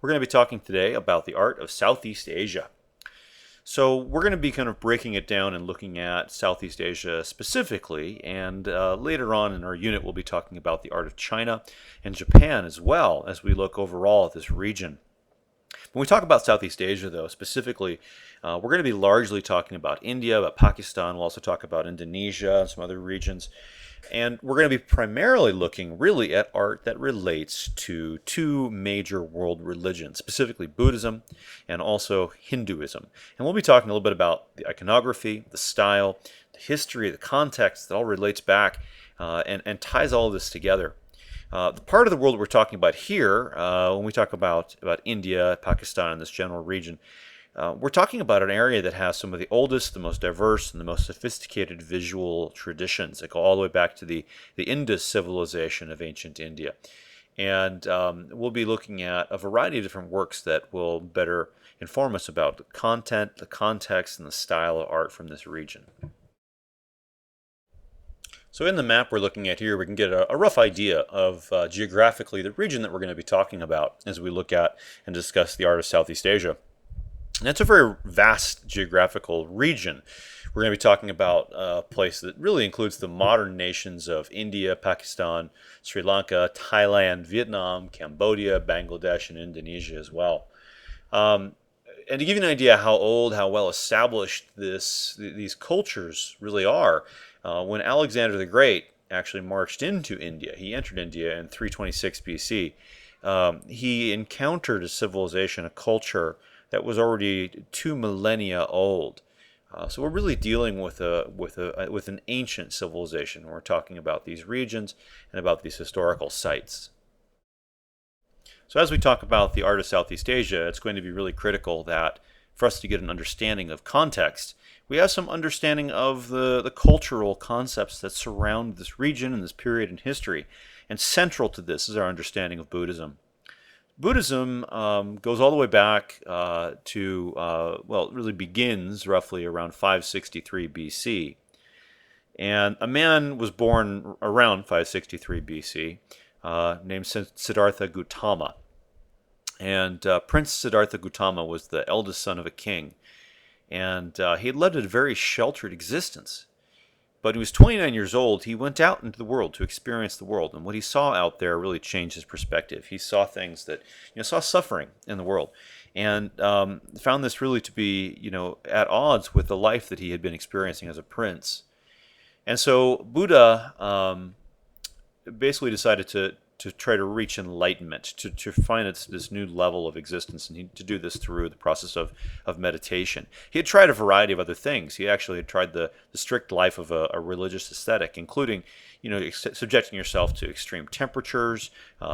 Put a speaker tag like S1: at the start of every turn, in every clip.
S1: We're going to be talking today about the art of Southeast Asia. So we're going to be kind of breaking it down and looking at Southeast Asia specifically, and later on in our unit we'll be talking about the art of China and Japan as well as we look overall at this region. When we talk about Southeast Asia, though, specifically, we're going to be largely talking about India, about Pakistan. We'll also talk about Indonesia and some other regions. And we're going to be primarily looking really at art that relates to two major world religions, specifically Buddhism and also Hinduism. And we'll be talking a little bit about the iconography, the style, the history, the context that all relates back and ties all of this together. The part of the world we're talking about here, when we talk about India, Pakistan, and this general region, we're talking about an area that has some of the oldest, the most diverse, and the most sophisticated visual traditions that go all the way back to the Indus civilization of ancient India. And we'll be looking at a variety of different works that will better inform us about the content, the context, and the style of art from this region. So in the map we're looking at here, we can get a rough idea of geographically the region that we're going to be talking about as we look at and discuss the art of Southeast Asia. And it's a very vast geographical region. We're going to be talking about a place that really includes the modern nations of India, Pakistan, Sri Lanka, Thailand, Vietnam, Cambodia, Bangladesh, and Indonesia as well. And to give you an idea how old, how well established these cultures really are, when Alexander the Great actually marched into India, he entered India in 326 BC, he encountered a civilization, a culture that was already 2 millennia old. So we're really dealing with an ancient civilization. We're talking about these regions and about these historical sites. So as we talk about the art of Southeast Asia, it's going to be really critical that for us to get an understanding of context, we have some understanding of the cultural concepts that surround this region and this period in history. And central to this is our understanding of Buddhism. Buddhism goes all the way back to, it really begins roughly around 563 BC. And a man was born around 563 BC named Siddhartha Gautama. And Prince Siddhartha Gautama was the eldest son of a king. And he had led a very sheltered existence. But when he was 29 years old, he went out into the world to experience the world. And what he saw out there really changed his perspective. He saw things that, saw suffering in the world. And found this really to be, at odds with the life that he had been experiencing as a prince. And so Buddha basically decided to try to reach enlightenment, to find this new level of existence, and to do this through the process of meditation. He had tried a variety of other things. He actually had tried the strict life of a religious ascetic, including, subjecting yourself to extreme temperatures,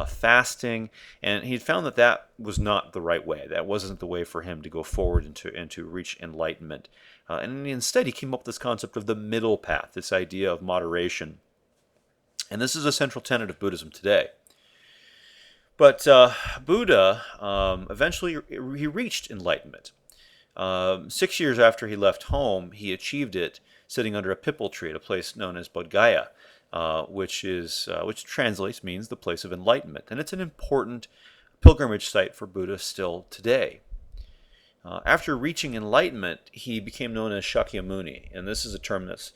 S1: fasting, and he had found that was not the right way. That wasn't the way for him to go forward and to reach enlightenment. And instead, he came up with this concept of the middle path, this idea of moderation. And this is a central tenet of Buddhism today. But Buddha, eventually he reached enlightenment. 6 years after he left home, he achieved it sitting under a pipal tree at a place known as Bodhi Gaia, which means the place of enlightenment. And it's an important pilgrimage site for Buddha still today. After reaching enlightenment, he became known as Shakyamuni, and this is a term that's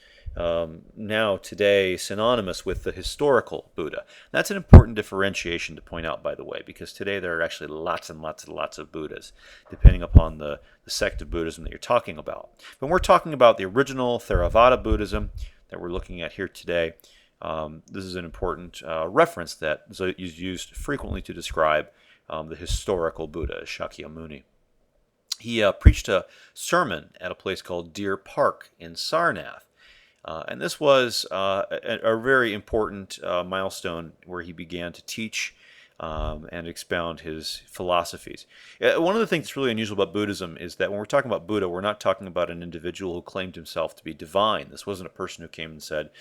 S1: now today synonymous with the historical Buddha. That's an important differentiation to point out, by the way, because today there are actually lots and lots and lots of Buddhas, depending upon the sect of Buddhism that you're talking about. When we're talking about the original Theravada Buddhism that we're looking at here today, this is an important reference that is used frequently to describe the historical Buddha, Shakyamuni. He preached a sermon at a place called Deer Park in Sarnath. And this was a very important milestone where he began to teach and expound his philosophies. One of the things that's really unusual about Buddhism is that when we're talking about Buddha, we're not talking about an individual who claimed himself to be divine. This wasn't a person who came and said,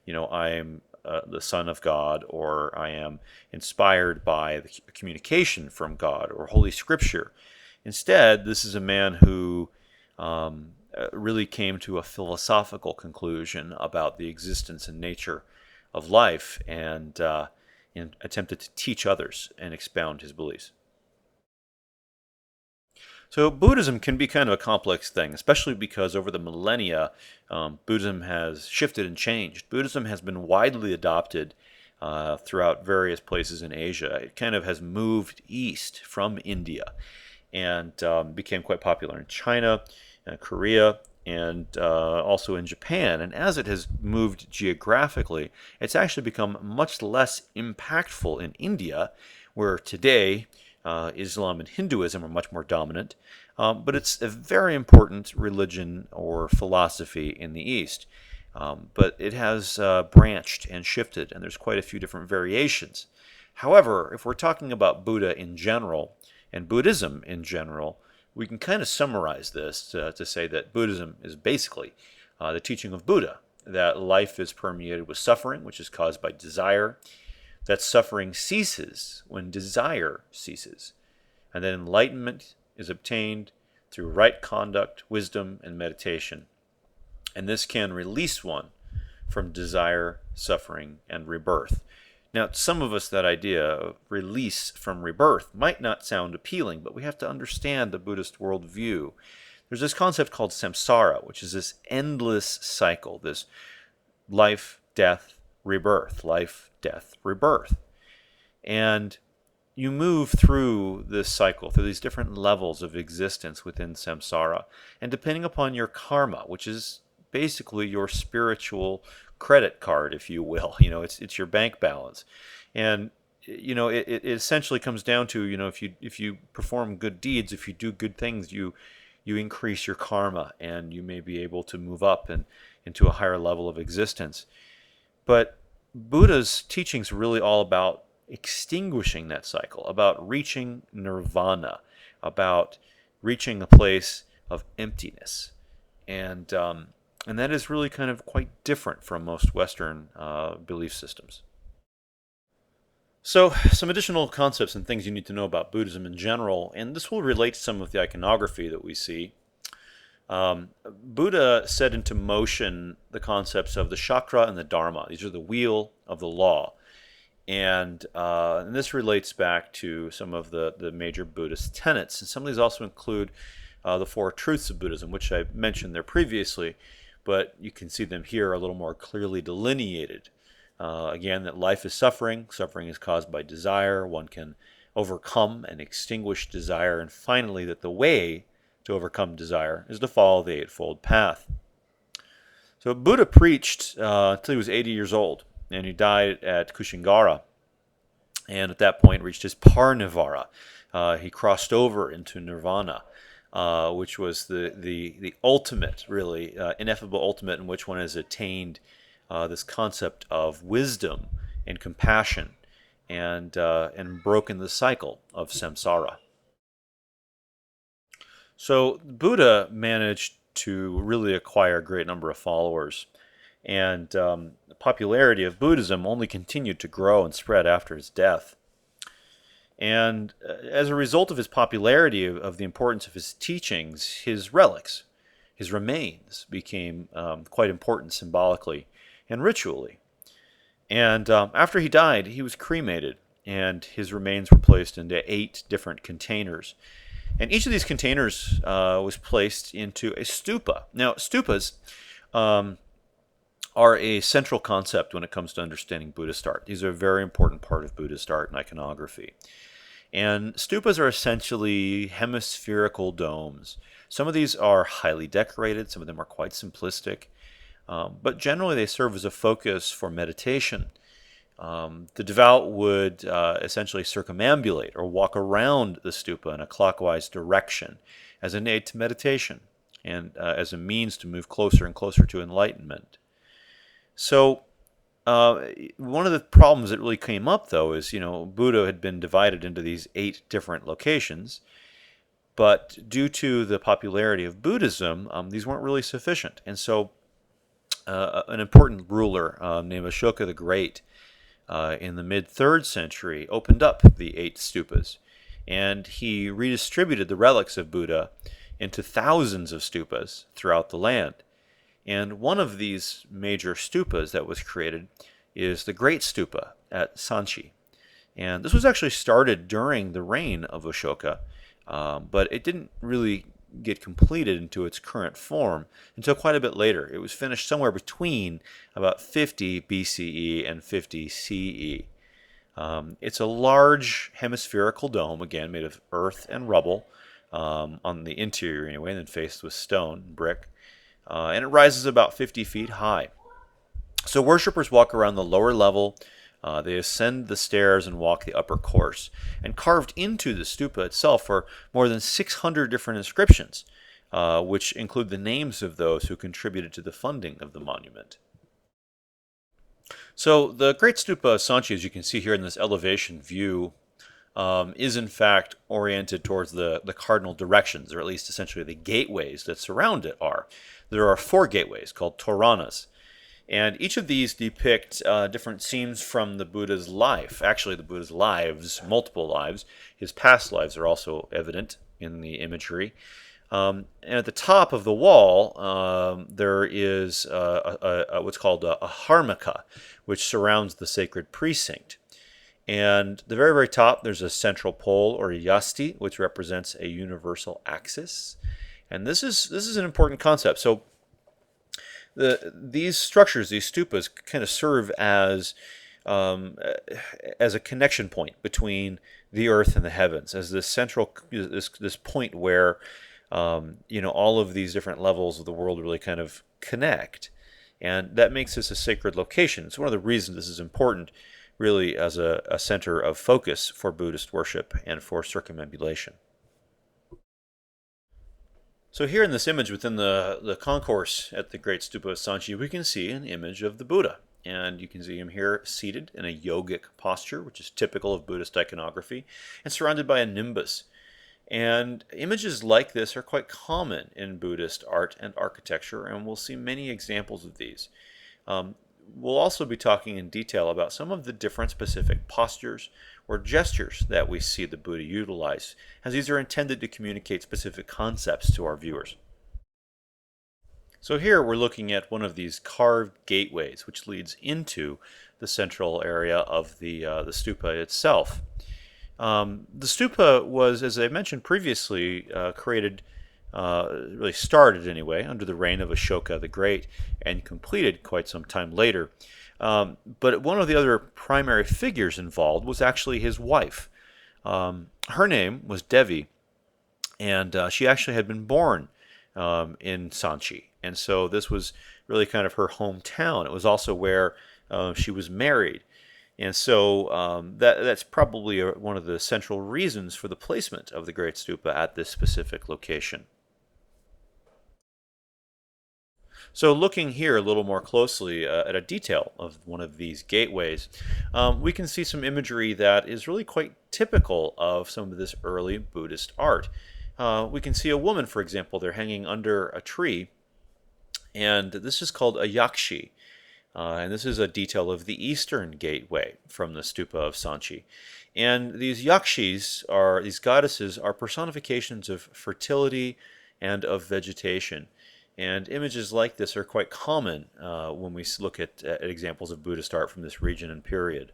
S1: I am the son of God, or I am inspired by the communication from God or Holy Scripture. Instead, this is a man who really came to a philosophical conclusion about the existence and nature of life and attempted to teach others and expound his beliefs. So Buddhism can be kind of a complex thing, especially because over the millennia, Buddhism has shifted and changed. Buddhism has been widely adopted throughout various places in Asia. It kind of has moved east from India and became quite popular in China, Korea, and also in Japan. And as it has moved geographically, it's actually become much less impactful in India, where today Islam and Hinduism are much more dominant. But it's a very important religion or philosophy in the East. But it has branched and shifted, and there's quite a few different variations. However, if we're talking about Buddha in general, and Buddhism in general, we can kind of summarize this to say that Buddhism is basically the teaching of Buddha, that life is permeated with suffering, which is caused by desire, that suffering ceases when desire ceases, and that enlightenment is obtained through right conduct, wisdom, and meditation. And this can release one from desire, suffering, and rebirth. Now, to some of us, that idea of release from rebirth might not sound appealing, but we have to understand the Buddhist worldview. There's this concept called samsara, which is this endless cycle, this life, death, rebirth, life, death, rebirth. And you move through this cycle, through these different levels of existence within samsara. And depending upon your karma, which is basically your spiritual credit card, if you will, it's your bank balance. And it essentially comes down to, if you perform good deeds, if you do good things, you increase your karma, and you may be able to move up and into a higher level of existence. But Buddha's teachings are really all about extinguishing that cycle, about reaching nirvana, about reaching a place of emptiness. And that is really kind of quite different from most Western belief systems. So, some additional concepts and things you need to know about Buddhism in general, and this will relate to some of the iconography that we see. Buddha set into motion the concepts of the chakra and the dharma. These are the wheel of the law. And this relates back to some of the major Buddhist tenets. And some of these also include the four truths of Buddhism, which I mentioned there previously, but you can see them here a little more clearly delineated. Again, that life is suffering. Suffering is caused by desire. One can overcome and extinguish desire. And finally, that the way to overcome desire is to follow the Eightfold Path. So Buddha preached until he was 80 years old, and he died at Kushinghara. And at that point reached his parinirvana. He crossed over into nirvana, which was the ultimate, really, ineffable ultimate in which one has attained this concept of wisdom and compassion, and broken the cycle of samsara. So Buddha managed to really acquire a great number of followers, and the popularity of Buddhism only continued to grow and spread after his death. And as a result of his popularity, of the importance of his teachings, his relics, his remains became quite important symbolically and ritually. And after he died, he was cremated, and his remains were placed into 8 different containers. And each of these containers was placed into a stupa. Now, stupas are a central concept when it comes to understanding Buddhist art. These are a very important part of Buddhist art and iconography. And stupas are essentially hemispherical domes. Some of these are highly decorated, some of them are quite simplistic, but generally they serve as a focus for meditation. The devout would essentially circumambulate or walk around the stupa in a clockwise direction as an aid to meditation and as a means to move closer and closer to enlightenment. So one of the problems that really came up, though, is, Buddha had been divided into these 8 different locations, but due to the popularity of Buddhism, these weren't really sufficient. And so an important ruler named Ashoka the Great in the mid-3rd century opened up the 8 stupas, and he redistributed the relics of Buddha into thousands of stupas throughout the land. And one of these major stupas that was created is the Great Stupa at Sanchi. And this was actually started during the reign of Ashoka, but it didn't really get completed into its current form until quite a bit later. It was finished somewhere between about 50 BCE and 50 CE. It's a large hemispherical dome, again, made of earth and rubble, on the interior anyway, and then faced with stone and brick. And it rises about 50 feet high. So worshippers walk around the lower level, they ascend the stairs and walk the upper course. And carved into the stupa itself are more than 600 different inscriptions, which include the names of those who contributed to the funding of the monument. So the Great Stupa of Sanchi, as you can see here in this elevation view, is in fact oriented towards the cardinal directions, or at least essentially the gateways that surround it are. There are 4 gateways called toranas, and each of these depict different scenes from the Buddha's life. Actually, the Buddha's lives, multiple lives. His past lives are also evident in the imagery. And at the top of the wall, there is what's called a harmika, which surrounds the sacred precinct. And the very, very top, there's a central pole, or a yasti, which represents a universal axis. And this is an important concept. So these structures, these stupas, kind of serve as a connection point between the earth and the heavens, as this central, this point where all of these different levels of the world really kind of connect. And that makes this a sacred location. It's one of the reasons this is important, really, as a center of focus for Buddhist worship and for circumambulation. So here in this image within the concourse at the Great Stupa of Sanchi, we can see an image of the Buddha. And you can see him here seated in a yogic posture, which is typical of Buddhist iconography, and surrounded by a nimbus. And images like this are quite common in Buddhist art and architecture, and we'll see many examples of these. We'll also be talking in detail about some of the different specific postures or gestures that we see the Buddha utilize, as these are intended to communicate specific concepts to our viewers. So here we're looking at one of these carved gateways, which leads into the central area of the stupa itself. The stupa was, as I mentioned previously, created, really started anyway, under the reign of Ashoka the Great, and completed quite some time later. But one of the other primary figures involved was actually his wife. Her name was Devi, and she actually had been born in Sanchi. And so this was really kind of her hometown. It was also where she was married. And so that's probably one of the central reasons for the placement of the Great Stupa at this specific location. So looking here a little more closely at a detail of one of these gateways, we can see some imagery that is really quite typical of some of this early Buddhist art. We can see a woman, for example, they're hanging under a tree, and this is called a yakshi. And this is a detail of the eastern gateway from the Stupa of Sanchi. And these yakshis, these goddesses, are personifications of fertility and of vegetation. And images like this are quite common when we look at examples of Buddhist art from this region and period.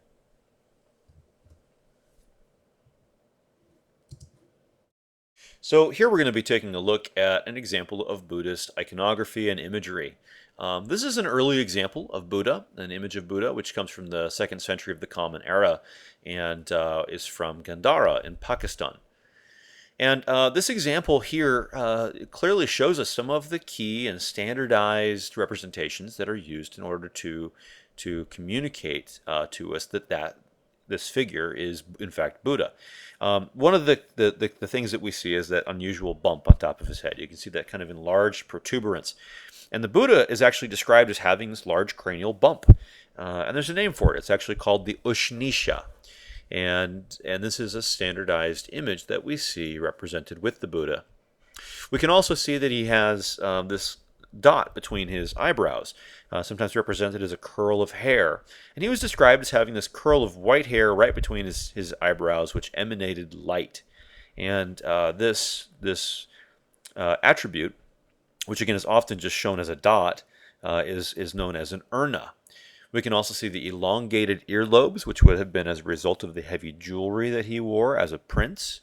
S1: So here we're going to be taking a look at an example of Buddhist iconography and imagery. This is an early example of Buddha, an image of Buddha, which comes from the 2nd century of the Common Era and is from Gandhara in Pakistan. And this example here clearly shows us some of the key and standardized representations that are used in order to communicate to us that this figure is in fact Buddha. One of the things that we see is that unusual bump on top of his head. You can see that kind of enlarged protuberance. And the Buddha is actually described as having this large cranial bump. And there's a name for it. It's actually called the Ushnisha. And this is a standardized image that we see represented with the Buddha. We can also see that he has this dot between his eyebrows, sometimes represented as a curl of hair. And he was described as having this curl of white hair right between his eyebrows, which emanated light. And this attribute, which again is often just shown as a dot, is known as an urna. We can also see the elongated earlobes, which would have been as a result of the heavy jewelry that he wore as a prince.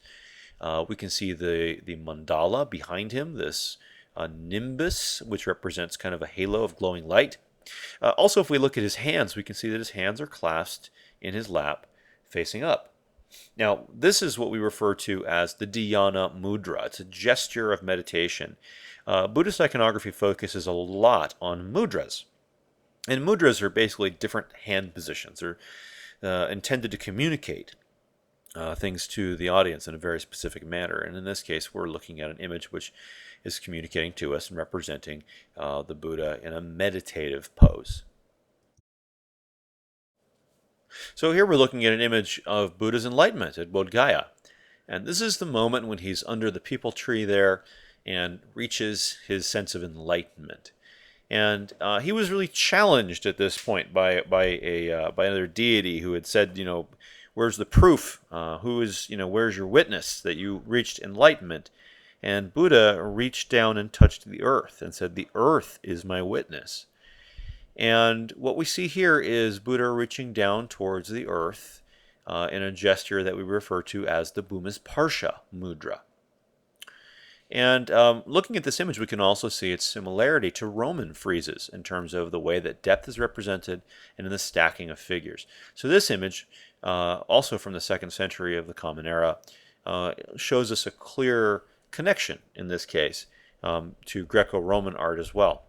S1: We can see the mandala behind him, this nimbus, which represents kind of a halo of glowing light. Also, if we look at his hands, we can see that his hands are clasped in his lap, facing up. Now, this is what we refer to as the Dianna Mudra. It's a gesture of meditation. Buddhist iconography focuses a lot on mudras. And mudras are basically different hand positions. They're intended to communicate things to the audience in a very specific manner. And in this case, we're looking at an image which is communicating to us and representing the Buddha in a meditative pose. So here we're looking at an image of Buddha's enlightenment at Bodh Gaya. And this is the moment when he's under the peepal tree there and reaches his sense of enlightenment. And he was really challenged at this point by another deity who had said, where's the proof? Where's your witness that you reached enlightenment? And Buddha reached down and touched the earth and said, the earth is my witness. And what we see here is Buddha reaching down towards the earth in a gesture that we refer to as the Buddhist Parsha Mudra. And looking at this image, we can also see its similarity to Roman friezes in terms of the way that depth is represented and in the stacking of figures. So this image, also from the 2nd century of the Common Era, shows us a clear connection, in this case, to Greco-Roman art as well.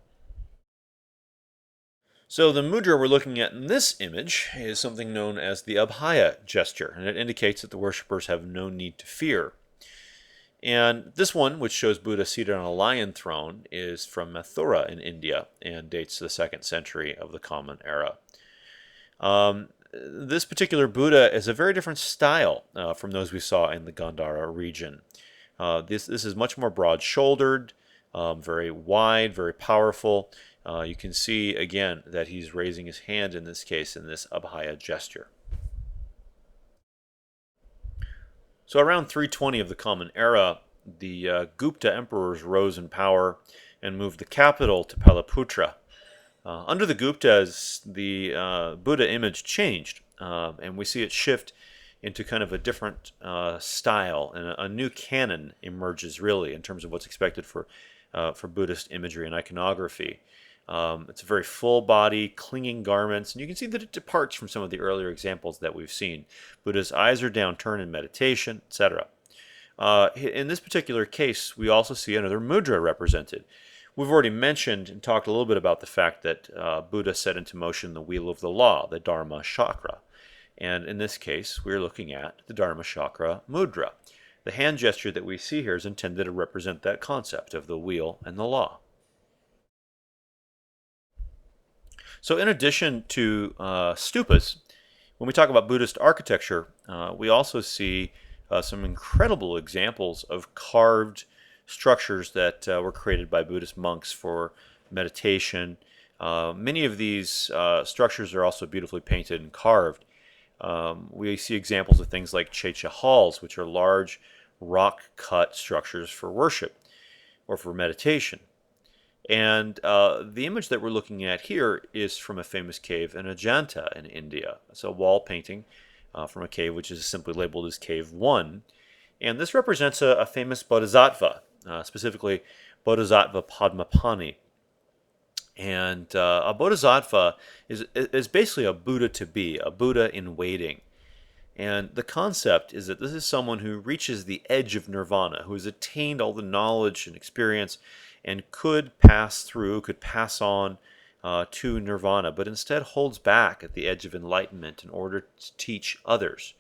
S1: So the mudra we're looking at in this image is something known as the Abaya gesture, and it indicates that the worshippers have no need to fear. And this one, which shows Buddha seated on a lion throne, is from Mathura in India and dates to the 2nd century of the Common Era. This particular Buddha is a very different style from those we saw in the Gandhara region. This is much more broad-shouldered, very wide, very powerful. You can see, again, that he's raising his hand in this case in this Abhaya gesture. So around 320 of the Common Era, the Gupta emperors rose in power and moved the capital to Palaputra. Under the Guptas, the Buddha image changed, and we see it shift into kind of a different style, and a new canon emerges really in terms of what's expected for Buddhist imagery and iconography. It's a very full body, clinging garments, and you can see that it departs from some of the earlier examples that we've seen. Buddha's eyes are downturned in meditation, etc. In this particular case, we also see another mudra represented. We've already mentioned and talked a little bit about the fact that Buddha set into motion the wheel of the law, the Dharma chakra. And in this case, we're looking at the Dharma chakra mudra. The hand gesture that we see here is intended to represent that concept of the wheel and the law. So in addition to stupas, when we talk about Buddhist architecture, we also see some incredible examples of carved structures that were created by Buddhist monks for meditation. Many of these structures are also beautifully painted and carved. We see examples of things like checha halls, which are large rock-cut structures for worship or for meditation. And the image that we're looking at here is from a famous cave in Ajanta in India. It's a wall painting from a cave which is simply labeled as Cave 1. And this represents a famous bodhisattva, specifically Bodhisattva Padmapani. And a bodhisattva is basically a Buddha to be, a Buddha in waiting. And the concept is that this is someone who reaches the edge of nirvana, who has attained all the knowledge and experience and could pass on to nirvana, but instead holds back at the edge of enlightenment in order to teach others.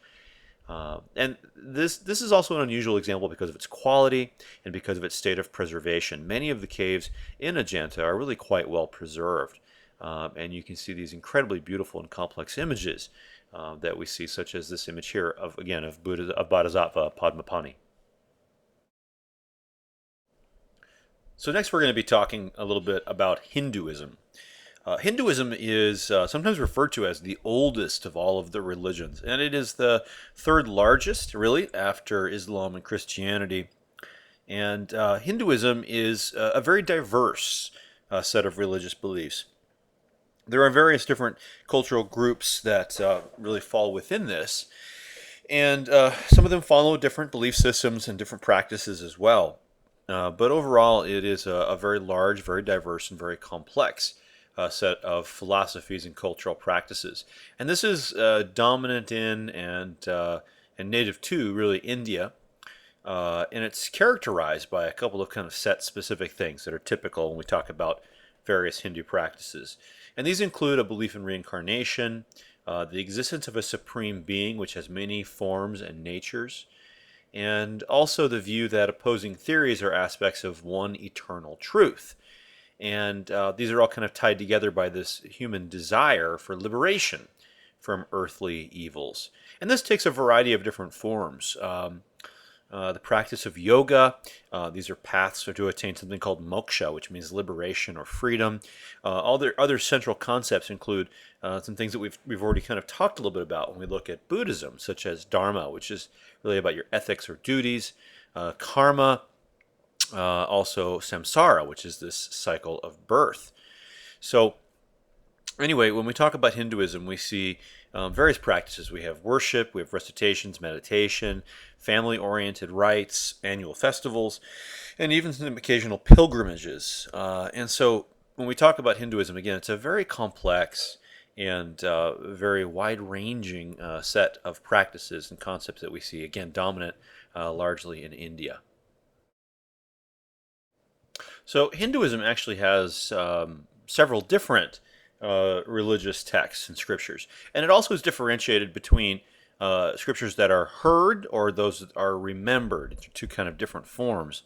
S1: And this is also an unusual example because of its quality and because of its state of preservation. Many of the caves in Ajanta are really quite well preserved, and you can see these incredibly beautiful and complex images that we see, such as this image here of Bodhisattva Padmapani. So next we're going to be talking a little bit about Hinduism. Hinduism is sometimes referred to as the oldest of all of the religions, and it is the third largest, really, after Islam and Christianity. And Hinduism is a very diverse set of religious beliefs. There are various different cultural groups that really fall within this. And some of them follow different belief systems and different practices as well. But overall, it is a very large, very diverse, and very complex set of philosophies and cultural practices. And this is dominant in and native to really India. And it's characterized by a couple of kind of set specific things that are typical when we talk about various Hindu practices. And these include a belief in reincarnation, the existence of a supreme being which has many forms and natures, and also the view that opposing theories are aspects of one eternal truth. And these are all kind of tied together by this human desire for liberation from earthly evils. And this takes a variety of different forms. The practice of yoga. These are paths to attain something called moksha, which means liberation or freedom. All their other central concepts include some things that we've already kind of talked a little bit about when we look at Buddhism, such as dharma, which is really about your ethics or duties, karma, also samsara, which is this cycle of birth. So anyway, when we talk about Hinduism, we see various practices. We have worship, we have recitations, meditation, family-oriented rites, annual festivals, and even some occasional pilgrimages. And so when we talk about Hinduism, again, it's a very complex and very wide-ranging set of practices and concepts that we see, again, dominant largely in India. So Hinduism actually has several different religious texts and scriptures. And it also is differentiated between scriptures that are heard or those that are remembered. It's two kind of different forms.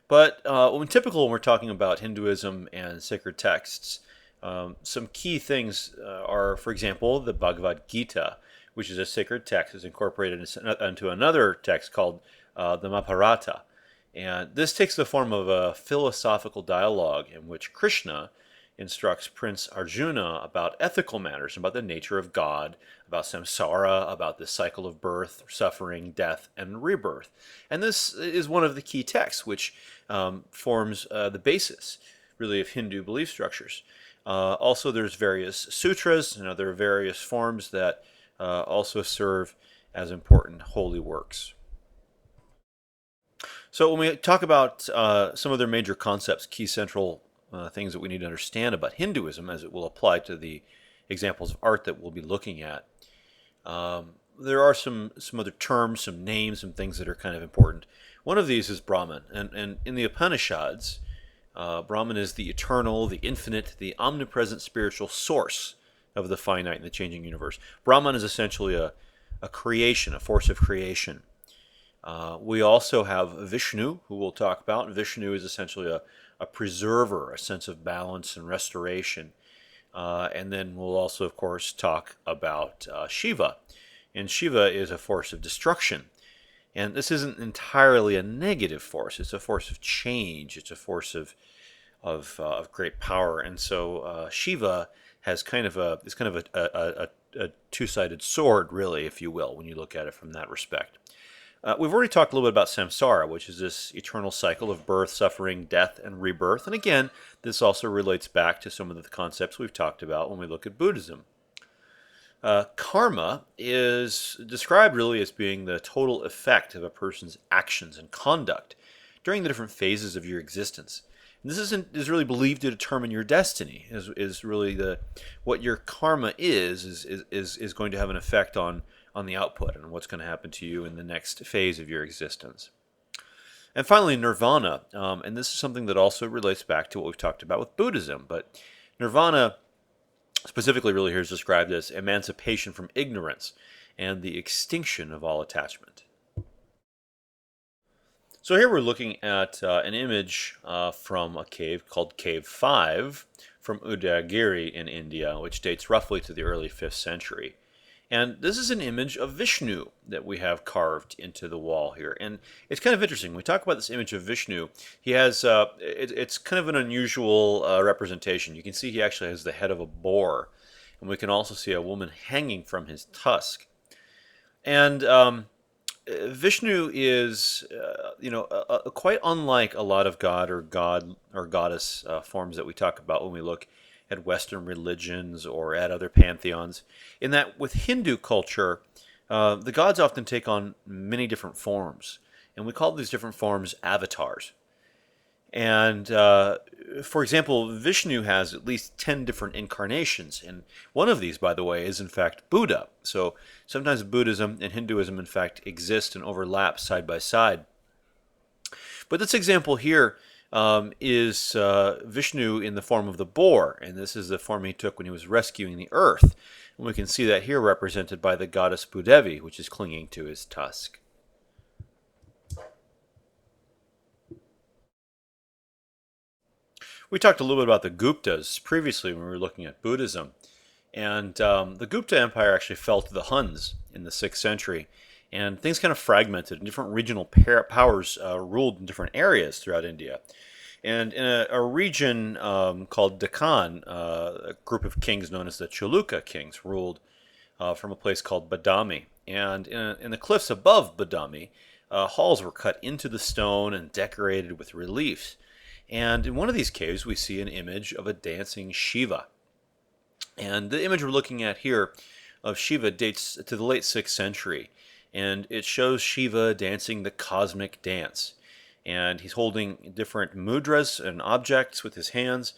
S1: But when we're talking about Hinduism and sacred texts, some key things are, for example, the Bhagavad Gita, which is a sacred text, is incorporated into another text called the Mahabharata. And this takes the form of a philosophical dialogue in which Krishna instructs Prince Arjuna about ethical matters, about the nature of God, about samsara, about the cycle of birth, suffering, death, and rebirth. And this is one of the key texts which forms the basis, really, of Hindu belief structures. Also, there's various sutras and other various forms that also serve as important holy works. So when we talk about some of their major concepts, key central things that we need to understand about Hinduism as it will apply to the examples of art that we'll be looking at. There are some other terms, some names, some things that are kind of important. One of these is Brahman. And in the Upanishads, Brahman is the eternal, the infinite, the omnipresent spiritual source of the finite and the changing universe. Brahman is essentially a creation, a force of creation. We also have Vishnu, who we'll talk about. Vishnu is essentially a preserver, a sense of balance and restoration. And then we'll also, of course, talk about Shiva. And Shiva is a force of destruction. And this isn't entirely a negative force. It's a force of change. It's a force of great power. And so Shiva has kind of a two-sided sword, really, if you will, when you look at it from that respect. We've already talked a little bit about samsara, which is this eternal cycle of birth, suffering, death, and rebirth. And again, this also relates back to some of the concepts we've talked about when we look at Buddhism. Karma is described really as being the total effect of a person's actions and conduct during the different phases of your existence. And this is really believed to determine your destiny. Is really what your karma is going to have an effect on the output and what's going to happen to you in the next phase of your existence. And finally, Nirvana. And this is something that also relates back to what we've talked about with Buddhism. But Nirvana specifically really here is described as emancipation from ignorance and the extinction of all attachment. So here we're looking at an image from a cave called Cave 5 from Udayagiri in India, which dates roughly to the early 5th century. And this is an image of Vishnu that we have carved into the wall here. And it's kind of interesting. When we talk about this image of Vishnu, he has, it's kind of an unusual representation. You can see he actually has the head of a boar. And we can also see a woman hanging from his tusk. And Vishnu is, quite unlike a lot of god or goddess forms that we talk about when we look at Western religions or at other pantheons, in that with Hindu culture, The gods often take on many different forms, and we call these different forms avatars. And for example, Vishnu has at least 10 different incarnations. And one of these, by the way, is in fact Buddha. So sometimes Buddhism and Hinduism, in fact, exist and overlap side by side. But this example here is Vishnu in the form of the boar. And this is the form he took when he was rescuing the earth. And we can see that here represented by the goddess Bhudevi, which is clinging to his tusk. We talked a little bit about the Guptas previously when we were looking at Buddhism. And the Gupta Empire actually fell to the Huns in the 6th century. And things kind of fragmented, and different regional powers ruled in different areas throughout India. And in a region called Deccan, a group of kings known as the Chalukya kings ruled from a place called Badami. And in the cliffs above Badami, halls were cut into the stone and decorated with reliefs. And in one of these caves, we see an image of a dancing Shiva. And the image we're looking at here of Shiva dates to the late 6th century. And it shows Shiva dancing the cosmic dance. And he's holding different mudras and objects with his hands.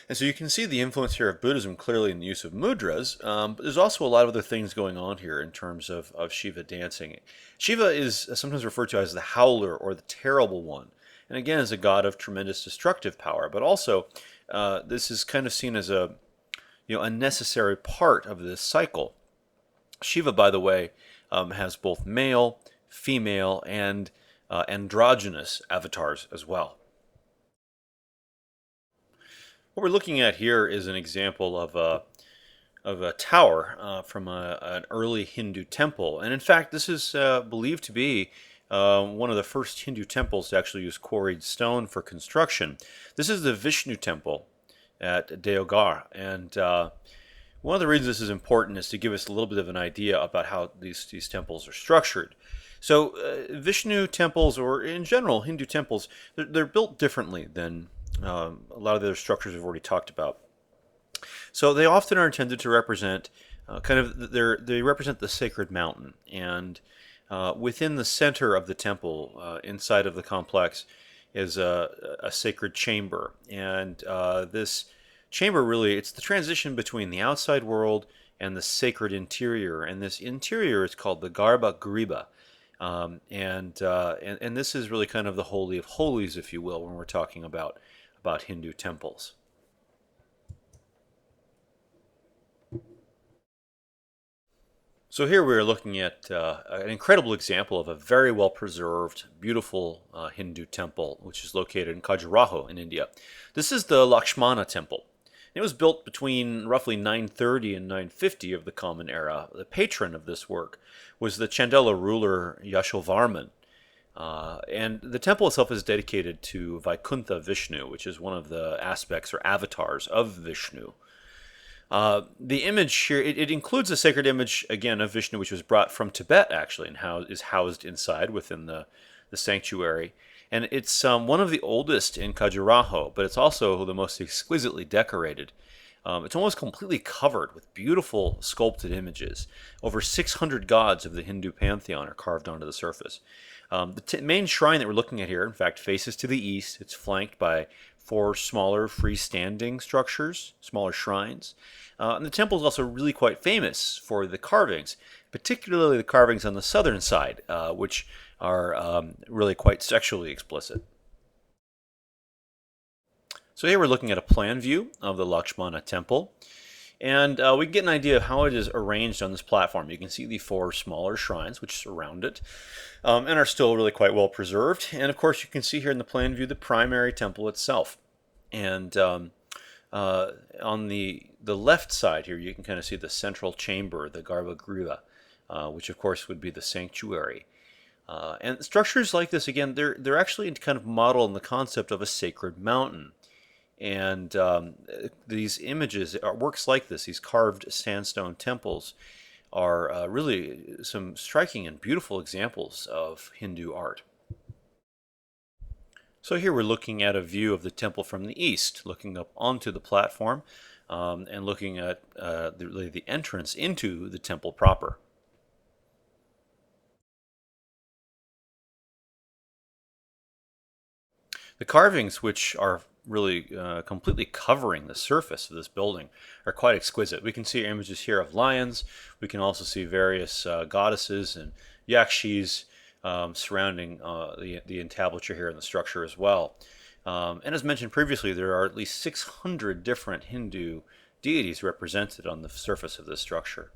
S1: And so you can see the influence here of Buddhism clearly in the use of mudras. But there's also a lot of other things going on here in terms of Shiva dancing. Shiva is sometimes referred to as the howler or the terrible one. And again, is a god of tremendous destructive power. But also, this is kind of seen as a necessary part of this cycle. Shiva, by the way, has both male, female, and androgynous avatars as well. What we're looking at here is an example of a tower from an early Hindu temple. And in fact, this is believed to be one of the first Hindu temples to actually use quarried stone for construction. This is the Vishnu Temple at Deoghar. And one of the reasons this is important is to give us a little bit of an idea about how these temples are structured. So Vishnu temples, or in general Hindu temples, they're built differently than a lot of the other structures we've already talked about. So they often are intended to represent they represent the sacred mountain. And within the center of the temple, inside of the complex, is a sacred chamber. And this chamber really, it's the transition between the outside world and the sacred interior. And this interior is called the Garbha Griha. And this is really kind of the holy of holies, if you will, when we're talking about Hindu temples. So here we are looking at an incredible example of a very well preserved, beautiful Hindu temple, which is located in Khajuraho in India. This is the Lakshmana Temple. It was built between roughly 930 and 950 of the Common Era. The patron of this work was the Chandela ruler Yashovarman. And the temple itself is dedicated to Vaikuntha Vishnu, which is one of the aspects or avatars of Vishnu. The image here, it includes a sacred image, again, of Vishnu, which was brought from Tibet, actually, and is housed inside within the sanctuary. And it's one of the oldest in Khajuraho, but it's also the most exquisitely decorated. It's almost completely covered with beautiful sculpted images. Over 600 gods of the Hindu pantheon are carved onto the surface. The main shrine that we're looking at here, in fact, faces to the east. It's flanked by 4 smaller freestanding structures, smaller shrines. And the temple is also really quite famous for the carvings, particularly the carvings on the southern side, which are really quite sexually explicit. So here we're looking at a plan view of the Lakshmana Temple. And we get an idea of how it is arranged on this platform. You can see the 4 smaller shrines which surround it and are still really quite well preserved. And of course you can see here in the plan view the primary temple itself. And on the left side here you can kind of see the central chamber, the Garbha Griha, which of course would be the sanctuary. And structures like this, again, they're actually kind of modeled on the concept of a sacred mountain. And these images, works like this, these carved sandstone temples, are really some striking and beautiful examples of Hindu art. So here we're looking at a view of the temple from the east, looking up onto the platform and looking at the entrance into the temple proper. The carvings, which are really completely covering the surface of this building, are quite exquisite. We can see images here of lions. We can also see various goddesses and yakshis surrounding the entablature here in the structure as well. And as mentioned previously, there are at least 600 different Hindu deities represented on the surface of this structure.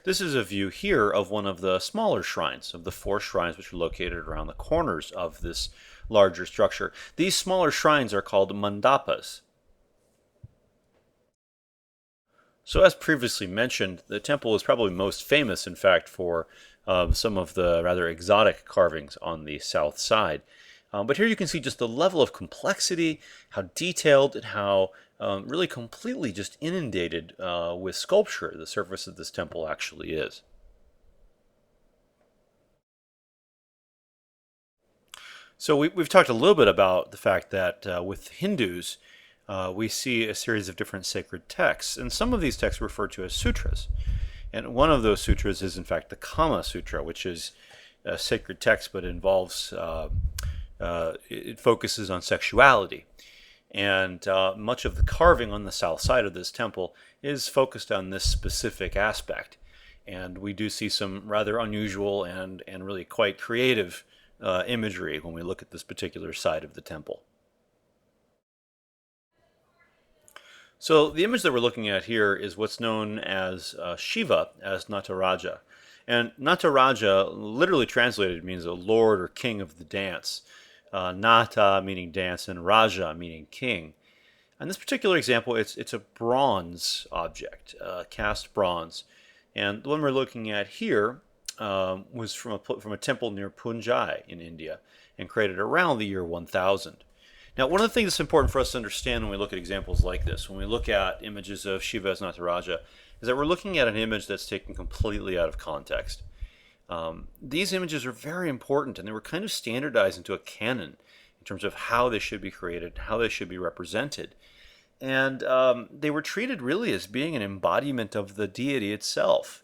S1: This is a view here of one of the smaller shrines, of the 4 shrines which are located around the corners of this larger structure. These smaller shrines are called mandapas. So as previously mentioned, the temple is probably most famous, in fact, for some of the rather exotic carvings on the south side. But here you can see just the level of complexity, how detailed, and how really completely just inundated with sculpture the surface of this temple actually is. So we've talked a little bit about the fact that with Hindus, we see a series of different sacred texts, and some of these texts are referred to as sutras. And one of those sutras is, in fact, the Kama Sutra, which is a sacred text but involves, it focuses on sexuality. And much of the carving on the south side of this temple is focused on this specific aspect. And we do see some rather unusual and really quite creative imagery when we look at this particular side of the temple. So the image that we're looking at here is what's known as Shiva as Nataraja. And Nataraja, literally translated, means a lord or king of the dance. Nata meaning dance, and Raja meaning king. In this particular example, it's a bronze object, cast bronze. And the one we're looking at here was from a temple near Punjab in India, and created around the year 1000. Now, one of the things that's important for us to understand when we look at examples like this, when we look at images of Shiva as Nataraja, is that we're looking at an image that's taken completely out of context. These images are very important, and they were kind of standardized into a canon in terms of how they should be created, how they should be represented. And they were treated really as being an embodiment of the deity itself.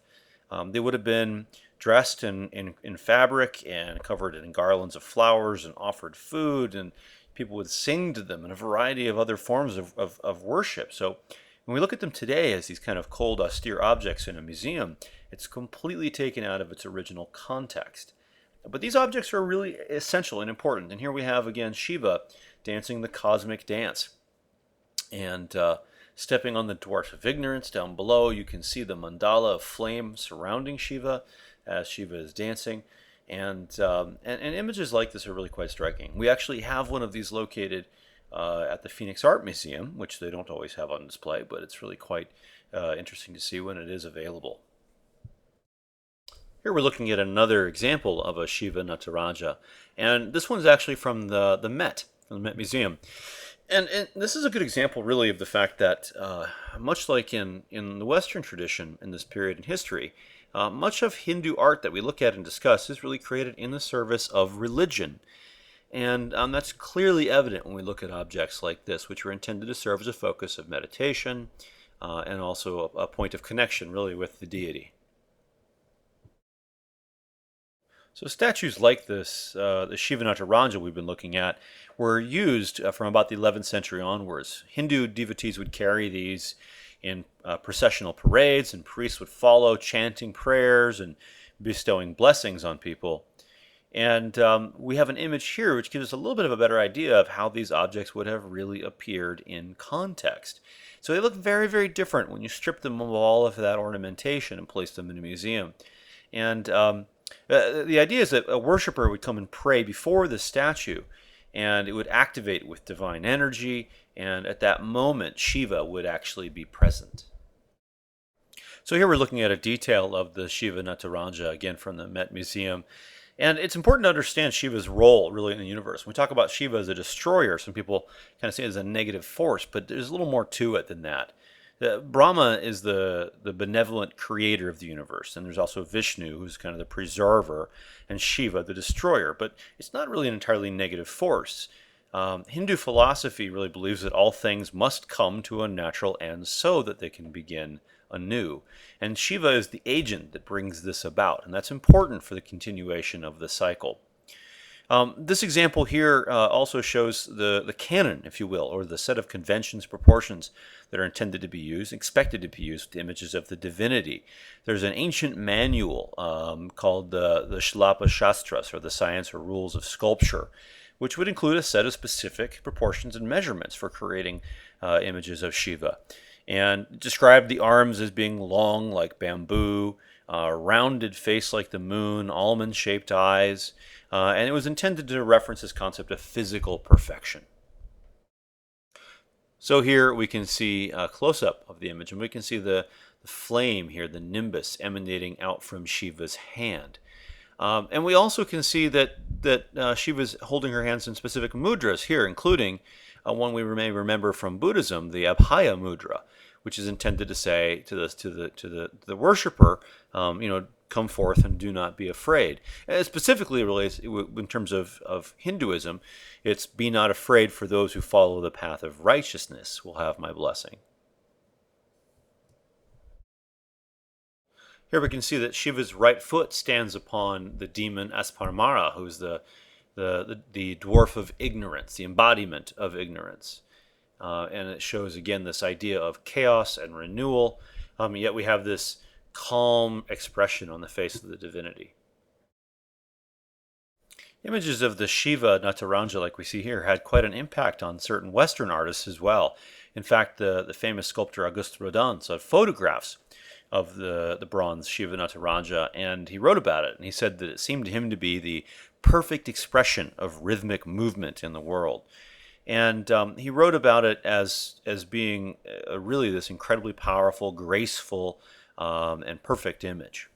S1: They would have been dressed in fabric and covered in garlands of flowers and offered food, and people would sing to them in a variety of other forms of worship. So when we look at them today as these kind of cold, austere objects in a museum, it's completely taken out of its original context. But these objects are really essential and important. And here we have, again, Shiva dancing the cosmic dance. And stepping on the dwarf of ignorance down below, you can see the mandala of flame surrounding Shiva as Shiva is dancing. And images like this are really quite striking. We actually have one of these located at the Phoenix Art Museum, which they don't always have on display, but it's really quite interesting to see when it is available. Here we're looking at another example of a Shiva Nataraja, and this one's actually from the Met, from the Met Museum. And this is a good example, really, of the fact that, much like in the Western tradition in this period in history, much of Hindu art that we look at and discuss is really created in the service of religion. And that's clearly evident when we look at objects like this, which are intended to serve as a focus of meditation and also a point of connection, really, with the deity. So statues like this, the Shiva Nataraja we've been looking at, were used from about the 11th century onwards. Hindu devotees would carry these in processional parades, and priests would follow, chanting prayers and bestowing blessings on people. And we have an image here which gives us a little bit of a better idea of how these objects would have really appeared in context. So they look very, very different when you strip them of all of that ornamentation and place them in a museum. And the idea is that a worshiper would come and pray before the statue, and it would activate with divine energy, and at that moment Shiva would actually be present. So here we're looking at a detail of the Shiva Nataraja, again from the Met Museum. And it's important to understand Shiva's role, really, in the universe. When we talk about Shiva as a destroyer, some people kind of see it as a negative force, but there's a little more to it than that. Brahma is the benevolent creator of the universe, and there's also Vishnu, who's kind of the preserver, and Shiva, the destroyer. But it's not really an entirely negative force. Hindu philosophy really believes that all things must come to a natural end so that they can begin anew. And Shiva is the agent that brings this about, and that's important for the continuation of the cycle. This example here also shows the canon, if you will, or the set of conventions, proportions that are intended to be used, expected to be used with images of the divinity. There's an ancient manual called the Shilapa Shastras, or the Science or Rules of Sculpture, which would include a set of specific proportions and measurements for creating images of Shiva. And described the arms as being long like bamboo, rounded face like the moon, almond-shaped eyes, and it was intended to reference this concept of physical perfection. So here we can see a close-up of the image, and we can see the flame here, the nimbus emanating out from Shiva's hand. And we also can see that Shiva's holding her hands in specific mudras here, including one we may remember from Buddhism, the Abaya Mudra, which is intended to say to the worshiper, come forth and do not be afraid. And it specifically relates in terms of Hinduism. It's be not afraid, for those who follow the path of righteousness will have my blessing. Here we can see that Shiva's right foot stands upon the demon Asparmara, who's the dwarf of ignorance, the embodiment of ignorance. And it shows again this idea of chaos and renewal, yet we have this calm expression on the face of the divinity. Images of the Shiva Nataraja, like we see here, had quite an impact on certain Western artists as well. In fact, the famous sculptor Auguste Rodin saw photographs of the bronze Shiva Nataraja, and he wrote about it, and he said that it seemed to him to be the perfect expression of rhythmic movement in the world. And he wrote about it as being really this incredibly powerful, graceful, and perfect image.